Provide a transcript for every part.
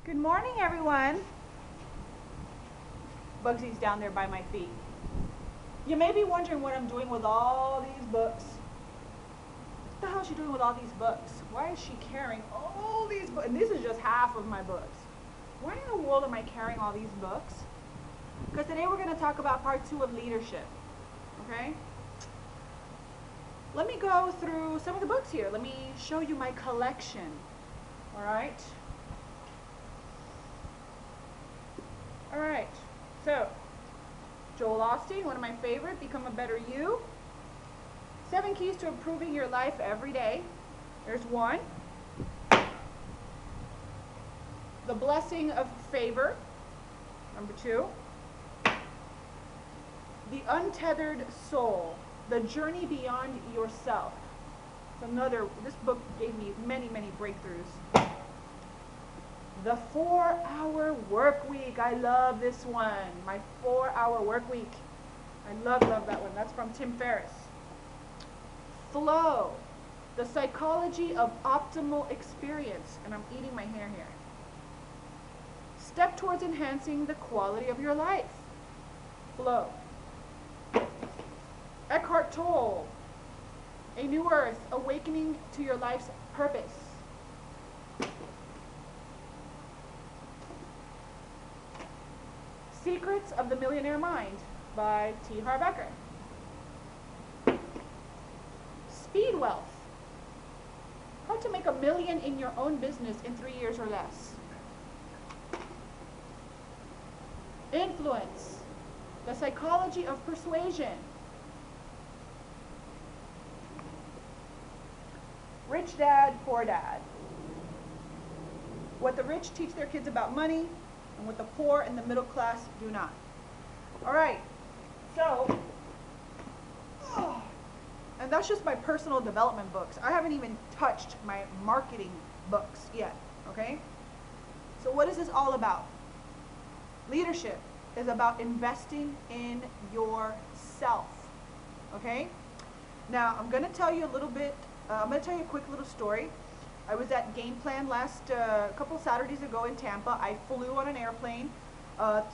Good morning, everyone. Bugsy's down there by my feet. You may be wondering what I'm doing with all these books. What the hell is she doing with all these books? Why is she carrying all these books? And this is just half of my books. Why in the world am I carrying all these books? Because today we're going to talk about part 2 of leadership. Okay? Let me go through some of the books here. Let me show you my collection. All right? All right. So, Joel Osteen, one of my favorite, Become a Better You. 7 Keys to Improving Your Life Every Day. There's one. The Blessing of Favor. Number 2. The Untethered Soul. The Journey Beyond Yourself. This book gave me many, many breakthroughs. The 4-Hour Work Week. I love this one. My 4-Hour Work Week. I love that one. That's from Tim Ferriss. Flow. The Psychology of Optimal Experience. And I'm eating my hair here. Step towards enhancing the quality of your life. Flow. Eckhart Tolle. A New Earth. Awakening to Your Life's Purpose. Secrets of the Millionaire Mind by T. Harv Eker. Speed Wealth. How to make $1 million in your own business in 3 years or less. Influence. The Psychology of Persuasion. Rich Dad, Poor Dad. What the rich teach their kids about money, and what the poor and the middle class do not. All right, so, and that's just my personal development books. I haven't even touched my marketing books yet, okay? So what is this all about? Leadership is about investing in yourself, okay? Now, I'm going to tell you a little bit, I'm going to tell you a quick little story. I was at Game Plan a couple Saturdays ago in Tampa. I flew on an airplane,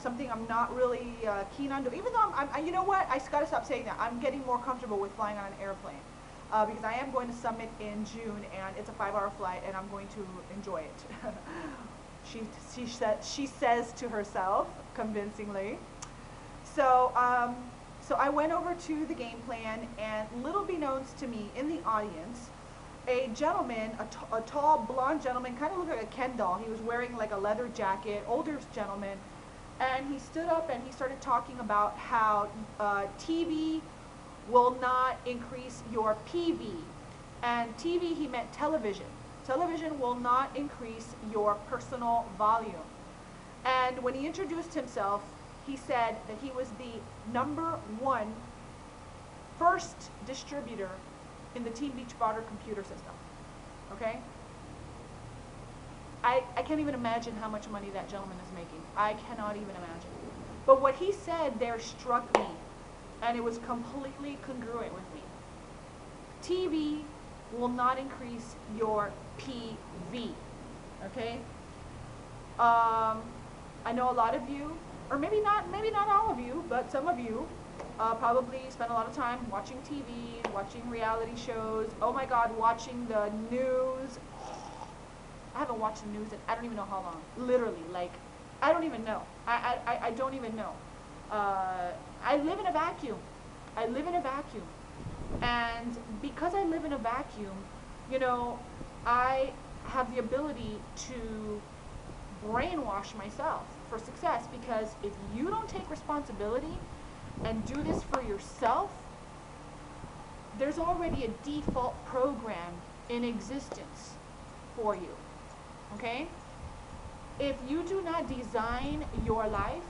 something I'm not really keen on doing. Even though you know what? I just got to stop saying that. I'm getting more comfortable with flying on an airplane because I am going to Summit in June, and it's a 5-hour flight, and I'm going to enjoy it. she says to herself convincingly. So I went over to the Game Plan, and little beknownst to me in the audience, a gentleman, a tall blonde gentleman, kind of looked like a Ken doll. He was wearing like a leather jacket, older gentleman, and he stood up and he started talking about how TV will not increase your PV. And TV, he meant television. Television will not increase your personal volume. And when he introduced himself, he said that he was the #1 first distributor in the Team Beachbody computer system, okay? I can't even imagine how much money that gentleman is making. I cannot even imagine. But what he said there struck me, and it was completely congruent with me. TV will not increase your PV, okay? I know a lot of you, or maybe not all of you, but some of you, probably spend a lot of time watching TV, watching reality shows. Oh my God, watching the news. I haven't watched the news in I don't even know how long. Literally, like, I don't even know. I don't even know. I live in a vacuum. I live in a vacuum. And because I live in a vacuum, you know, I have the ability to brainwash myself for success, because if you don't take responsibility and do this for yourself, there's already a default program in existence for you, okay? If you do not design your life,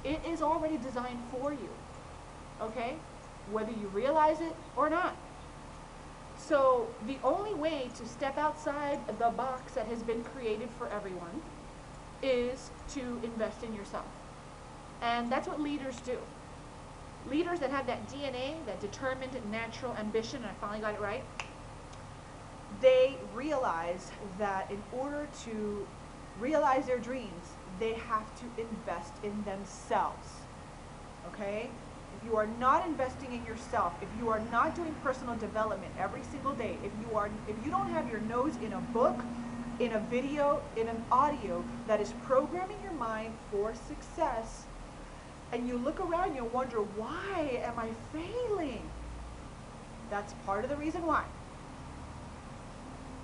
it is already designed for you, okay? Whether you realize it or not. So the only way to step outside the box that has been created for everyone is to invest in yourself. And that's what leaders do. Leaders that have that DNA, that determined natural ambition, and I finally got it right, they realize that in order to realize their dreams, they have to invest in themselves. Okay? If you are not investing in yourself, if you are not doing personal development every single day, if you don't have your nose in a book, in a video, in an audio that is programming your mind for success, and you look around and you wonder, why am I failing? That's part of the reason why.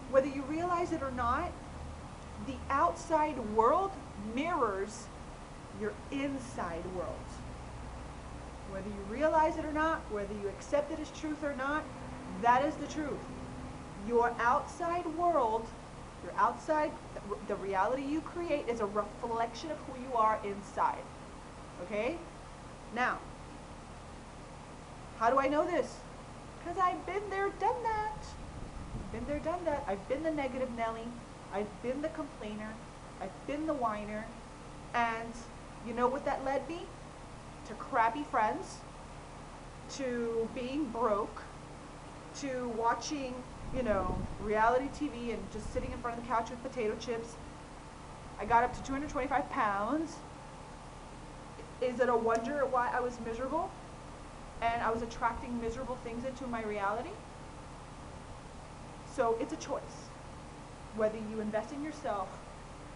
Whether you realize it or not, the outside world mirrors your inside world. Whether you realize it or not, whether you accept it as truth or not, that is the truth. Your outside world, your outside, the reality you create is a reflection of who you are inside. Okay? Now, how do I know this? Because I've been there, done that. Been there, done that. I've been the negative Nelly. I've been the complainer. I've been the whiner. And you know what that led me? To crappy friends, to being broke, to watching, reality TV and just sitting in front of the couch with potato chips. I got up to 225 pounds. Is it a wonder why I was miserable? And I was attracting miserable things into my reality? So it's a choice, whether you invest in yourself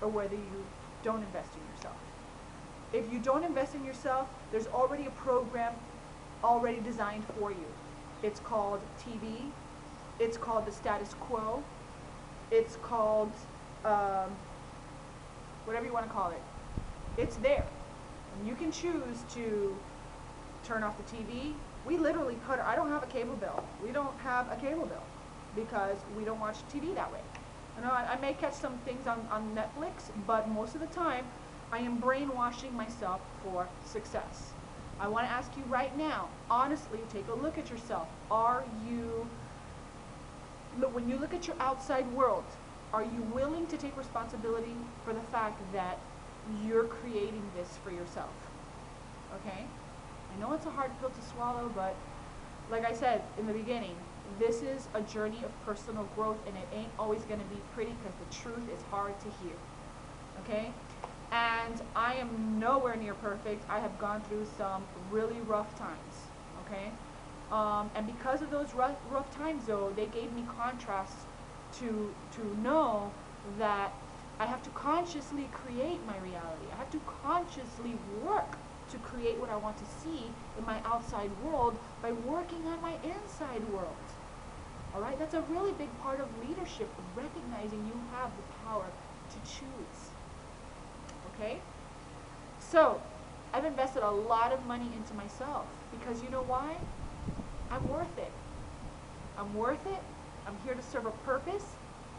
or whether you don't invest in yourself. If you don't invest in yourself, there's already a program already designed for you. It's called TV. It's called the status quo. It's called whatever you want to call it. It's there. And you can choose to turn off the TV. We literally I don't have a cable bill. We don't have a cable bill because we don't watch TV that way. I may catch some things on Netflix, but most of the time I am brainwashing myself for success. I want to ask you right now, honestly, take a look at yourself. When you look at your outside world, are you willing to take responsibility for the fact that you're creating this for yourself? Okay? I know it's a hard pill to swallow, but like I said in the beginning, this is a journey of personal growth, and it ain't always going to be pretty because the truth is hard to hear. Okay? And I am nowhere near perfect. I have gone through some really rough times. Okay? And because of those rough times, though, they gave me contrasts to know that I have to consciously create my reality. I have to consciously work to create what I want to see in my outside world by working on my inside world. Alright? That's a really big part of leadership, recognizing you have the power to choose. Okay? So, I've invested a lot of money into myself because you know why? I'm worth it. I'm worth it. I'm here to serve a purpose.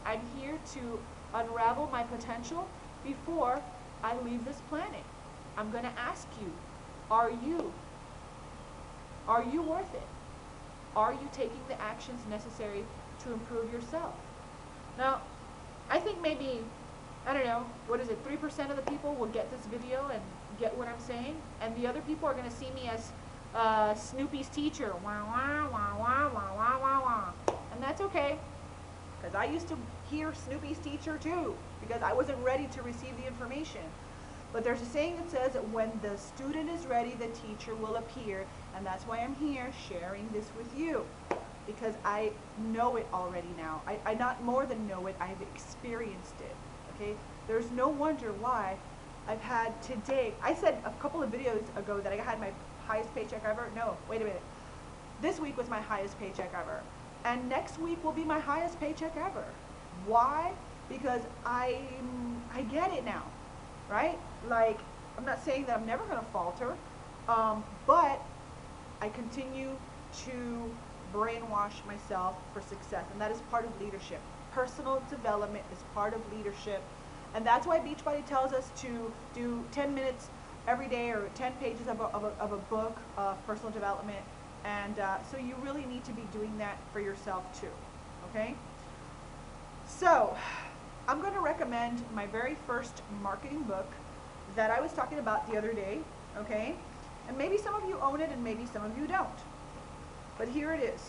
I'm here to unravel my potential before I leave this planet. I'm going to ask you, are you worth it? Are you taking the actions necessary to improve yourself? Now, I think maybe, I don't know, 3% of the people will get this video and get what I'm saying, and the other people are going to see me as Snoopy's teacher. Wah, wah, wah, wah, wah, wah, wah, wah. And that's okay, because I used to hear Snoopy's teacher too, because I wasn't ready to receive the information. But there's a saying that says that when the student is ready, the teacher will appear, and that's why I'm here sharing this with you, because I know it already now. I not more than know it, I've experienced it. Okay? There's no wonder why I've had today. I said a couple of videos ago that I had my highest paycheck ever. No, wait a minute. This week was my highest paycheck ever. And next week will be my highest paycheck ever. Why? Because I get it now, right? Like, I'm not saying that I'm never going to falter, but I continue to brainwash myself for success, and that is part of leadership. Personal development is part of leadership, and that's why Beachbody tells us to do 10 minutes every day or 10 pages of a book of personal development, and so you really need to be doing that for yourself too, okay? So, I'm going to recommend my very first marketing book that I was talking about the other day, okay? And maybe some of you own it and maybe some of you don't. But here it is.